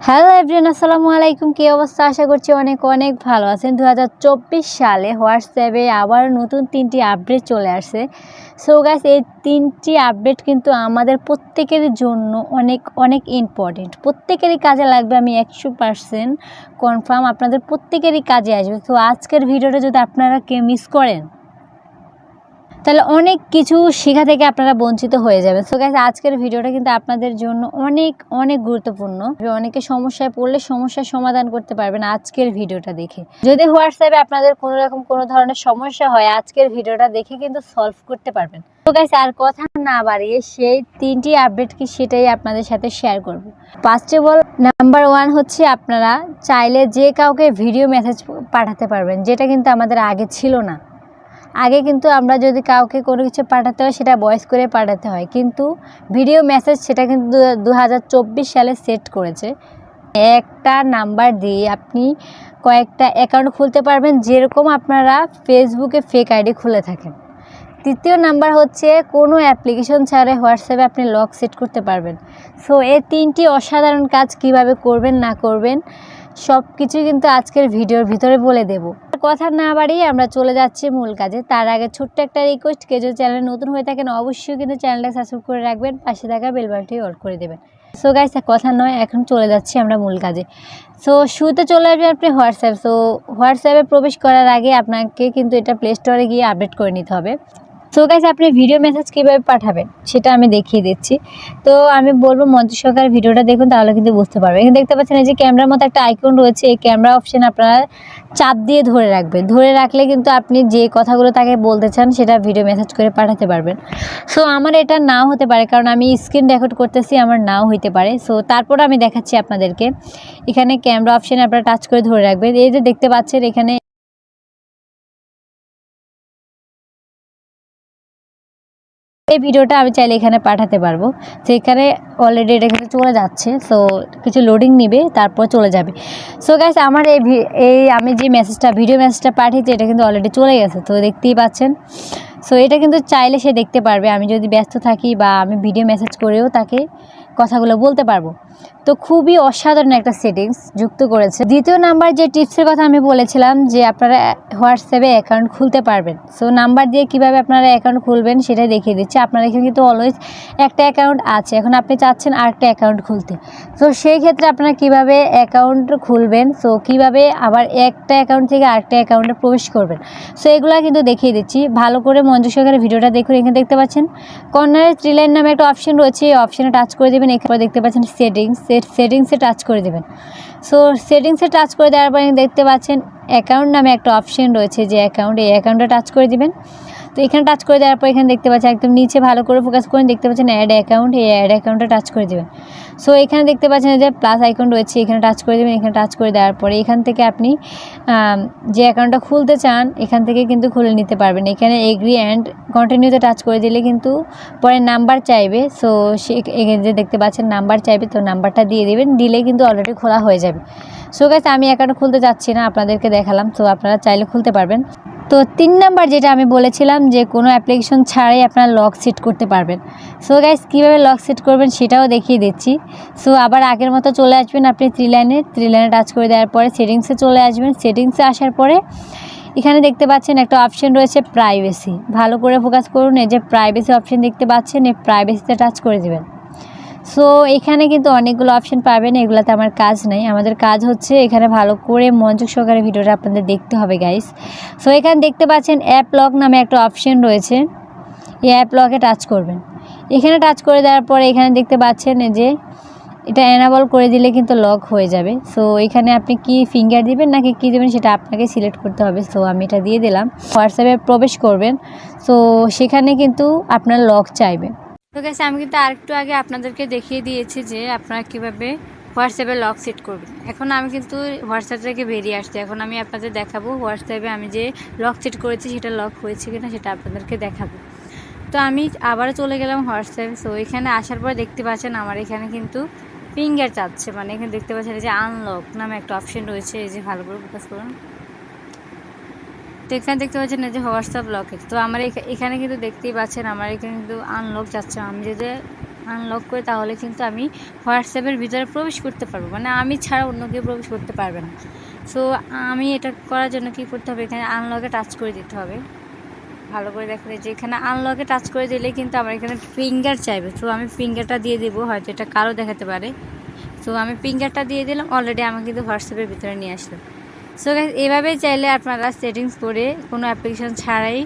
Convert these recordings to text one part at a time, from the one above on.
Hello everyone, আসসালামু আলাইকুম। কী অবস্থা? আশা করছি অনেক অনেক ভালো আছেন। 2024 সালে হোয়াটসঅ্যাপে আবার নতুন 3টি আপডেট চলে আসছে। সো গাইস, এই 3টি আপডেট কিন্তু আমাদের প্রত্যেকের জন্য অনেক অনেক ইম্পর্টেন্ট, প্রত্যেকেরই কাজে লাগবে। আমি 100% কনফার্ম আপনাদের প্রত্যেকেরই কাজে আসবে। তো আজকের ভিডিওটা যদি আপনারা কেউ মিস করেন তাহলে অনেক কিছু শেখা থেকে আপনারা বঞ্চিত হয়ে যাবেন। সো গাইস, আজকের ভিডিওটা কিন্তু আপনাদের জন্য অনেক অনেক গুরুত্বপূর্ণ। অনেকে সমস্যায় পড়লে সমস্যার সমাধান করতে পারবেন আজকের ভিডিওটা দেখে। যদি হোয়াটসঅ্যাপে আপনাদের কোনো ধরনের সমস্যা হয়, আজকের ভিডিওটা দেখে কিন্তু সলভ করতে পারবেন। তো গাইস, আর কথা না বাড়িয়ে সেই 3টি আপডেট কি সেটাই আপনাদের সাথে শেয়ার করব। ফার্স্ট অফ অল, নাম্বার 1 হচ্ছে আপনারা চাইলে যে কাউকে ভিডিও মেসেজ পাঠাতে পারবেন, যেটা কিন্তু আমাদের আগে ছিল না। আগে কিন্তু আমরা যদি কাউকে কোনো কিছু পাঠাতে হয় সেটা ভয়েস করে পাঠাতে হয়, কিন্তু ভিডিও মেসেজ সেটা কিন্তু 2024 সালে সেট করেছে। একটা নাম্বার দিয়ে আপনি কয়েকটা অ্যাকাউন্ট খুলতে পারবেন, যেরকম আপনারা ফেসবুকে ফেক আইডি খুলে থাকেন। তৃতীয় নাম্বার হচ্ছে কোনো অ্যাপ্লিকেশন ছাড়াই হোয়াটসঅ্যাপে আপনি লক সেট করতে পারবেন। সো এই 3টি অসাধারণ কাজ কিভাবে করবেন না করবেন সব কিছু কিন্তু আজকের ভিডিওর ভিতরে বলে দেব। কথা না বাড়িয়ে আমরা চলে যাচ্ছি মূল কাজে। তার আগে ছোট্ট একটা রিকোয়েস্ট, কেউ যদি চ্যানেলে নতুন হয়ে থাকেন অবশ্যই কিন্তু চ্যানেলটা সাবস্ক্রাইব করে রাখবেন, পাশে থাকা বেল বাটনটি অল করে দেবেন। সো গাইস, কথা নয়, এখন চলে যাচ্ছি আমরা মূল কাজে। সো শুরুতে চলে আসবেন আপনি হোয়াটসঅ্যাপ। সো হোয়াটসঅ্যাপে প্রবেশ করার আগে আপনাকে কিন্তু এটা প্লে স্টোরে গিয়ে আপডেট করে নিতে হবে। সো গাইস, আপনি ভিডিও মেসেজ কীভাবে পাঠাবেন সেটা আমি দেখিয়ে দিচ্ছি। তো আমি বলবো মনোযোগ সহকারে ভিডিওটা দেখুন, তাহলে কিন্তু বুঝতে পারবেন। এখানে দেখতে পাচ্ছেন এই যে ক্যামেরার মতো একটা আইকন রয়েছে, এই ক্যামেরা অপশন আপনারা চাপ দিয়ে ধরে রাখবেন। ধরে রাখলে কিন্তু আপনি যে কথাগুলো তাকে বলতে চান সেটা ভিডিও মেসেজ করে পাঠাতে পারবেন। সো আমার এটা নাও হতে পারে, কারণ আমি স্ক্রিন রেকর্ড করতেছি, আমার নাও হইতে পারে। সো তারপর আমি দেখাচ্ছি আপনাদেরকে। এখানে ক্যামেরা অপশানে আপনারা টাচ করে ধরে রাখবেন। এই যে দেখতে পাচ্ছেন এখানে এই ভিডিওটা আমি চাইলে এখানে পাঠাতে পারবো। তো এখানে অলরেডি এটা কিন্তু চলে যাচ্ছে। সো কিছু লোডিং নিবে, তারপর চলে যাবে। সো গাইস, আমার আমি যে ভিডিও মেসেজটা পাঠিয়েছি এটা কিন্তু অলরেডি চলে গেছে। তো দেখতেই পাচ্ছেন। সো এটা কিন্তু চাইলে সে দেখতে পারবে। আমি যদি ব্যস্ত থাকি বা আমি ভিডিও মেসেজ করেও তাকে কথাগুলো বলতে পারবো। তো খুবই অসাধারণ একটা সেটিংস যুক্ত করেছে। দ্বিতীয় নাম্বার যে টিপসের কথা আমি বলেছিলাম যে আপনারা হোয়াটসঅ্যাপে অ্যাকাউন্ট খুলতে পারবেন। সো নাম্বার দিয়ে কিভাবে আপনারা অ্যাকাউন্ট খুলবেন সেটাই দেখিয়ে দিচ্ছি। আপনার এখানে কিন্তু অলওয়েজ একটা অ্যাকাউন্ট আছে, এখন আপনি চাচ্ছেন আরেকটা অ্যাকাউন্ট খুলতে। তো সেই ক্ষেত্রে আপনারা কিভাবে অ্যাকাউন্ট খুলবেন, সো কিভাবে আবার একটা অ্যাকাউন্ট থেকে আরেকটা অ্যাকাউন্টে প্রবেশ করবেন, সো এগুলো কিন্তু দেখিয়ে দিচ্ছি। ভালো করে মনোযোগ সহকারে ভিডিওটা দেখুন। এখানে দেখতে পাচ্ছেন কর্নারে 3 লাইন নামে একটা অপশন রয়েছে, এই অপশানে টাচ করে দেবেন। এখানে দেখতে পাচ্ছেন সেটিংসে টাচ করে দেবেন। সো সেটিংসে টাচ করে দেওয়ার পরে দেখতে পাচ্ছেন অ্যাকাউন্ট নামে একটা অপশন রয়েছে, যে এই অ্যাকাউন্টে টাচ করে দিবেন। তো এখানে টাচ করে দেওয়ার পর এখানে দেখতে পাচ্ছেন একদম নিচে ভালো করে ফোকাস করেন, দেখতে পাচ্ছেন অ্যাড অ্যাকাউন্ট, এই অ্যাড অ্যাকাউন্টে টাচ করে দেবেন। সো এখানে দেখতে পাচ্ছেন যে প্লাস আইকন রয়েছে, এখানে টাচ করে দেবেন। এখানে টাচ করে দেওয়ার পরে এখান থেকে আপনি যে অ্যাকাউন্টটা খুলতে চান এখান থেকে কিন্তু খুলে নিতে পারবেন। এখানে এগ্রি অ্যান্ড কন্টিনিউতে টাচ করে দিলে কিন্তু পরে নাম্বার চাইবে। সো যে দেখতে পাচ্ছেন নাম্বার চাইবে, তো নাম্বারটা দিয়ে দেবেন, দিলে কিন্তু অলরেডি খোলা হয়ে যাবে। সো গাইস, আমি অ্যাকাউন্ট খুলতে যাচ্ছি না, আপনাদেরকে দেখালাম। সো আপনারা চাইলে খুলতে পারবেন। তো 3 নাম্বার যেটা আমি বলেছিলাম যে কোনো অ্যাপ্লিকেশন ছাড়াই আপনারা লক সেট করতে পারবেন। সো গাইস, কীভাবে লক সেট করবেন সেটাও দেখিয়ে দিচ্ছি। সো আবার আগের মতো চলে আসবেন আপনি 3 লাইনে টাচ করে দেওয়ার পরে সেটিংসে চলে আসবেন। সেটিংসে আসার পরে এখানে দেখতে পাচ্ছেন একটা অপশন রয়েছে প্রাইভেসি, ভালো করে ফোকাস করুন। এই যে প্রাইভেসি অপশন দেখতে পাচ্ছেন, এই প্রাইভেসিতে টাচ করে দেবেন। সো এখানে কিন্তু অনেকগুলো অপশন পাবেন, এগুলোতে আমার কাজ নেই। আমাদের কাজ হচ্ছে এখানে ভালো করে মনোযোগ সহকারে ভিডিওটা আপনাদের দেখতে হবে গাইস। সো এখানে দেখতে পাচ্ছেন অ্যাপ লক নামে একটা অপশন রয়েছে, এই অ্যাপ লকে টাচ করবেন। এখানে টাচ করে দেওয়ার পরে এখানে দেখতে পাচ্ছেন যে এটা এনাবল করে দিলে কিন্তু লক হয়ে যাবে। সো এখানে আপনি কি ফিঙ্গার দিবেন নাকি কী দেবেন সেটা আপনাকে সিলেক্ট করতে হবে। সো আমি এটা দিয়ে দিলাম। হোয়াটসঅ্যাপে প্রবেশ করবেন, সো সেখানে কিন্তু আপনার লক চাইবে। তো গেছে, আমি কিন্তু আরেকটু আগে আপনাদেরকে দেখিয়ে দিয়েছি যে আপনারা কীভাবে হোয়াটসঅ্যাপে লক সেট করবেন। এখন আমি কিন্তু হোয়াটসঅ্যাপ থেকে বেরিয়ে আসছি। এখন আমি আপনাদের দেখাবো হোয়াটসঅ্যাপে আমি যে লক সেট করেছি সেটা লক হয়েছে কিনা সেটা আপনাদেরকে দেখাবো। তো আমি আবারও চলে গেলাম হোয়াটসঅ্যাপে। সো এখানে আসার পর দেখতে পাচ্ছেন আমার এখানে কিন্তু ফিঙ্গার চাচ্ছে, মানে এখানে দেখতে পাচ্ছেন যে আনলক নামে একটা অপশন রয়েছে, এই যে ভালো করে ফোকাস করুন। তো এখানে দেখতে পাচ্ছেন যে হোয়াটসঅ্যাপ লকেট। তো আমার এখানে কিন্তু দেখতেই পাচ্ছেন আমার এখানে কিন্তু আনলক যাচ্ছে। আমি যদি আনলক করে, তাহলে কিন্তু আমি হোয়াটসঅ্যাপের ভিতরে প্রবেশ করতে পারবো, মানে আমি ছাড়া অন্য কেউ প্রবেশ করতে পারবে না। সো আমি এটা করার জন্য কী করতে হবে, এখানে আনলকে টাচ করে দিতে হবে। ভালো করে দেখেন যে এখানে আনলকে টাচ করে দিলে কিন্তু আমার এখানে ফিঙ্গার চাইবে। সো আমি ফিঙ্গারটা দিয়ে দেবো, হয়তো এটা কালো দেখাতে পারে। সো আমি ফিঙ্গারটা দিয়ে দিলাম, অলরেডি আমাকে কিন্তু হোয়াটসঅ্যাপের ভিতরে নিয়ে আসলো। সো গাইস এভাবেই চাইলে আপনারা সেটিংস করে কোনো অ্যাপ্লিকেশন ছাড়াই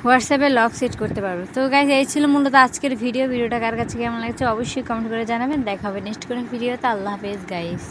হোয়াটসঅ্যাপে লক সেট করতে পারবো। তো গাইস এই ছিল মূলত আজকের ভিডিওটা কার কাছে কেমন লাগছে অবশ্যই কমেন্ট করে জানাবেন। দেখা হবে নেক্সট কোনো ভিডিওতে। আল্লাহ হাফেজ গাইস।